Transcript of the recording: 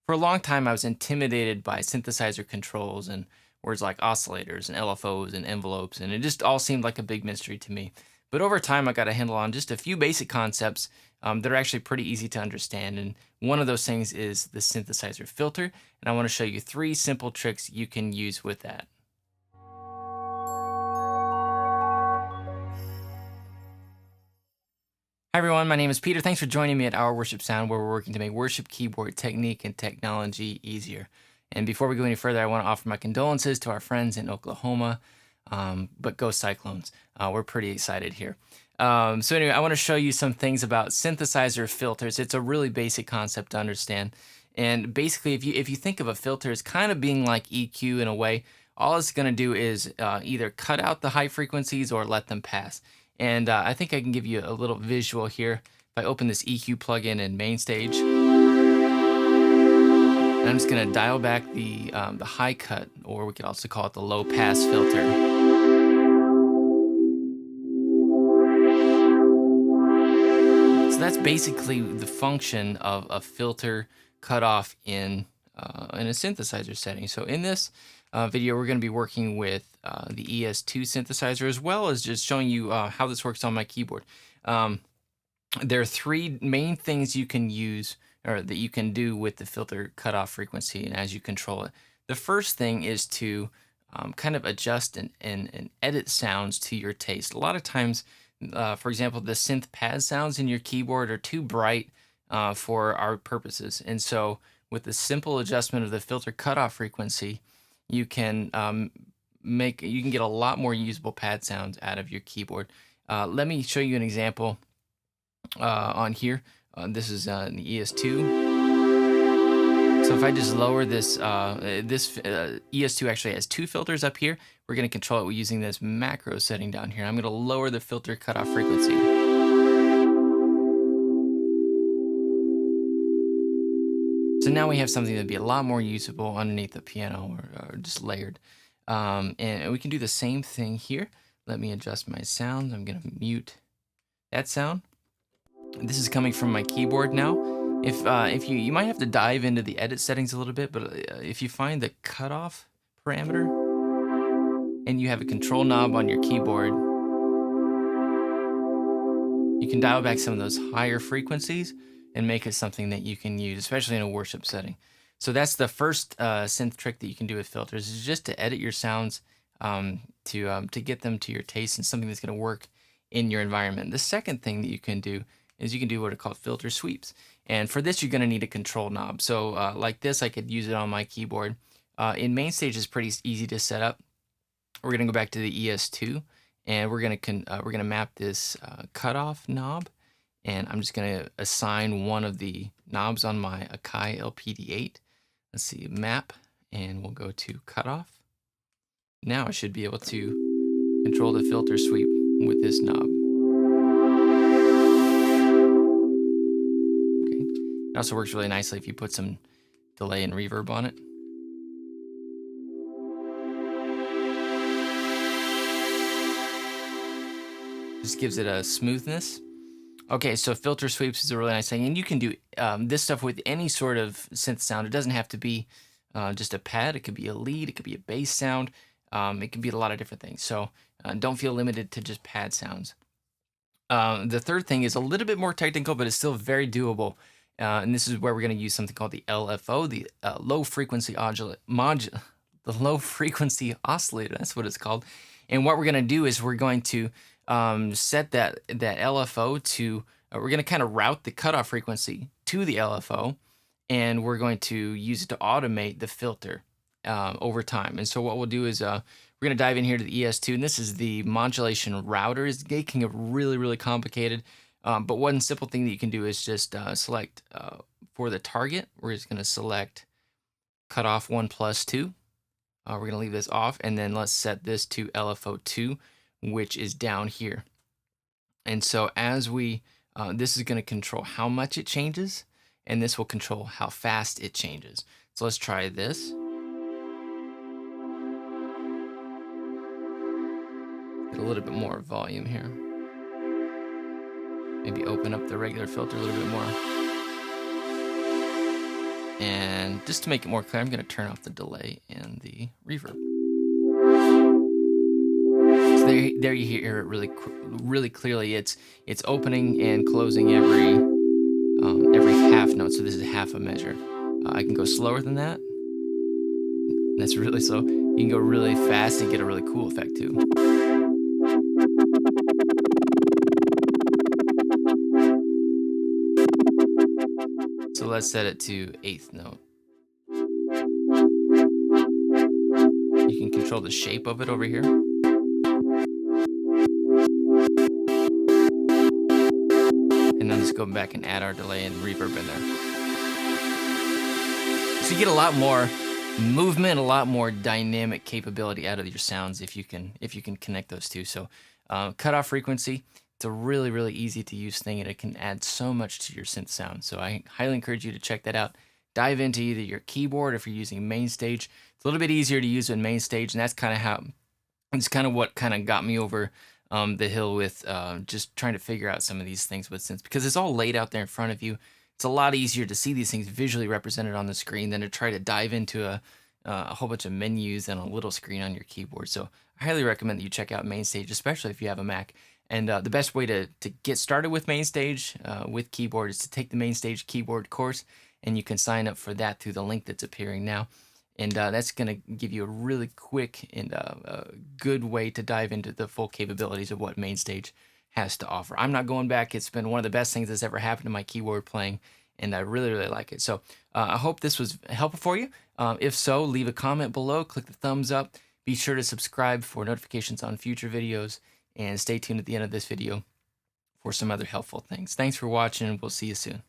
For a long time, I was intimidated by synthesizer controls and words like oscillators and LFOs and envelopes, and it just all seemed like a big mystery to me. But over time, I got a handle on just a few basic concepts that are actually pretty easy to understand. And one of those things is the synthesizer filter. And I want to show you three simple tricks you can use with that. Hi everyone, my name is Peter. Thanks for joining me at OurWorshipSound, where we're working to make worship keyboard technique and technology easier. And before we go any further, I want to offer my condolences to our friends in Oklahoma. But go Cyclones! We're pretty excited here. So anyway, I want to show you some things about synthesizer filters. It's a really basic concept to understand. And basically, if you think of a filter as kind of being like EQ in a way, all it's going to do is either cut out the high frequencies or let them pass. And I think I can give you a little visual here. If I open this EQ plugin in MainStage, and I'm just going to dial back the high cut, or we could also call it the low pass filter. So that's basically the function of a filter cutoff in a synthesizer setting. So in this video, we're going to be working with the ES2 synthesizer, as well as just showing you how this works on my keyboard. There are three main things you can use, or that you can do with the filter cutoff frequency and as you control it. The first thing is to kind of adjust and edit sounds to your taste. A lot of times, for example, the synth pad sounds in your keyboard are too bright for our purposes. And so with the simple adjustment of the filter cutoff frequency, you can get a lot more usable pad sounds out of your keyboard. Let me show you an example on here. This is the ES2. So if I just lower this, ES2 actually has two filters up here. We're going to control it using this macro setting down here. I'm going to lower the filter cutoff frequency. So now we have something that'd be a lot more usable underneath the piano, or just layered. And we can do the same thing here. Let me adjust my sound. I'm going to mute that sound. This is coming from my keyboard now. If you might have to dive into the edit settings a little bit, but if you find the cutoff parameter and you have a control knob on your keyboard, you can dial back some of those higher frequencies and make it something that you can use, especially in a worship setting. So that's the first synth trick that you can do with filters, is just to edit your sounds to get them to your taste and something that's going to work in your environment. The second thing that you can do is you can do what are called filter sweeps. And for this, you're going to need a control knob. So like this, I could use it on my keyboard. In MainStage, it's pretty easy to set up. We're going to go back to the ES2, and we're going to map this cutoff knob. And I'm just going to assign one of the knobs on my Akai LPD8. Let's see, map, and we'll go to cutoff. Now I should be able to control the filter sweep with this knob. Okay. It also works really nicely if you put some delay and reverb on it. Just gives it a smoothness. Okay, so filter sweeps is a really nice thing, and you can do this stuff with any sort of synth sound. It doesn't have to be just a pad. It could be a lead. It could be a bass sound. It can be a lot of different things. So don't feel limited to just pad sounds. The third thing is a little bit more technical, but it's still very doable. And this is where we're going to use something called the LFO, the low frequency low frequency oscillator. That's what it's called. And what we're going to do is we're going to set that LFO to, we're going to kind of route the cutoff frequency to the LFO, and we're going to use it to automate the filter over time. And so what we'll do is we're going to dive in here to the ES2, and this is the modulation router. It can get really, really complicated, but one simple thing that you can do is just select for the target. We're just going to select cutoff 1 plus 2. We're going to leave this off, and then let's set this to LFO2, which is down here. And so as we, this is going to control how much it changes, and this will control how fast it changes. So let's try this. Get a little bit more volume here. Maybe open up the regular filter a little bit more. And just to make it more clear, I'm going to turn off the delay and the reverb. So there you hear it really clearly. It's opening and closing every half note. So this is half a measure. I can go slower than that. That's really slow. You can go really fast and get a really cool effect too. So let's set it to 8th note. You can control the shape of it over here. And then let's go back and add our delay and reverb in there. So you get a lot more movement, a lot more dynamic capability out of your sounds if you can connect those two. So cutoff frequency, it's a really easy to use thing, and it can add so much to your synth sound. So I highly encourage you to check that out. Dive into either your keyboard, if you're using MainStage. It's a little bit easier to use in MainStage, and that's kind of what kind of got me over the hill with just trying to figure out some of these things with synths, because it's all laid out there in front of you. It's a lot easier to see these things visually represented on the screen than to try to dive into a whole bunch of menus and a little screen on your keyboard. So I highly recommend that you check out MainStage, especially if you have a Mac. And the best way to get started with MainStage with keyboard is to take the MainStage keyboard course, and you can sign up for that through the link that's appearing now. And that's going to give you a really quick and good way to dive into the full capabilities of what MainStage has to offer. I'm not going back. It's been one of the best things that's ever happened to my keyboard playing, and I really like it. So I hope this was helpful for you. If so, leave a comment below, click the thumbs up. Be sure to subscribe for notifications on future videos, and stay tuned at the end of this video for some other helpful things. Thanks for watching, and we'll see you soon.